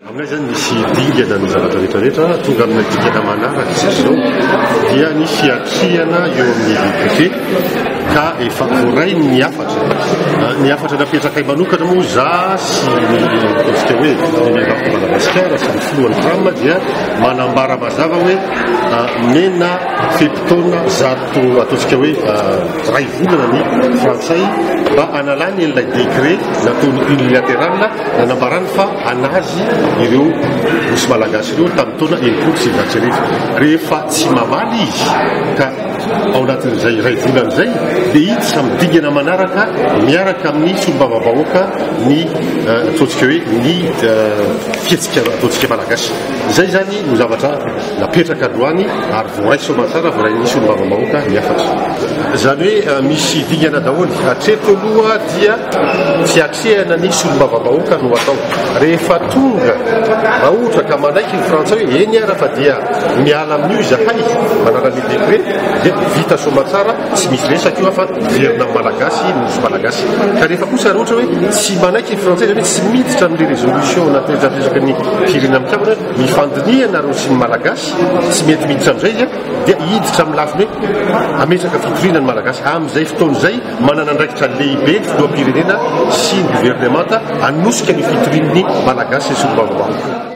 Aminay zany misy dingana ny zavatra rehetrarehetra tonga amina dingana manaraka izao dia ny fiatriana eo amin'ny député ka efa voaray ny afatra napetraka manokana moa za sy ataontsika hoe ny Madagasikara sy ny filohan'ny trama dia manambara mazava hoe mena fepitaona zato ataontsika hoe ray volana ny frantsay mba analany ilay décret nataony unilatéral nanambarany fa anazy ireo nosy malagasy ireo tamin'ny taona 1990 rehefa tsy mamaly izy ka ao anatin'izay ray volan'izay dia hiditra midingana manaraka miaraka amin'ny solombavambahoaka ny ataontsika hoe ny fihetsika ataontsika malagasy. Izay zany no zavatra napetraka androany ary voaray soamantsara voaray ny solombavambahoaka ny afatra. Zany hoe misy dingana daholo hatreto aloha dia fiatrehana ny solombavambahoaka no atao rehefa tonga raha ohatra ka manaiky ny frantsay hoe eny ara fa dia miala amin'io izahay manaraka ny décret dia vita soamantsara tsy misy resaka io afa verina malagasy nosy malagasy ka rehefa kosa raha ohatra hoe tsy manaiky ny frantsay zany hoe tsy miditra amin'ny résolution napetrapetraka ny firena mikavana mifandiniana reo sy ny malagasy tsy mety miditra amin'izay dia hiditra amin'ny lafiny hoe ametraka fitorina ny malagasy amin'izay fotoan'izay manana andraikitra lehibe ny filoham-pirenena sy ny gouvernemanta anosika ny fitorin'ny malagasy sy solombavambahoaka.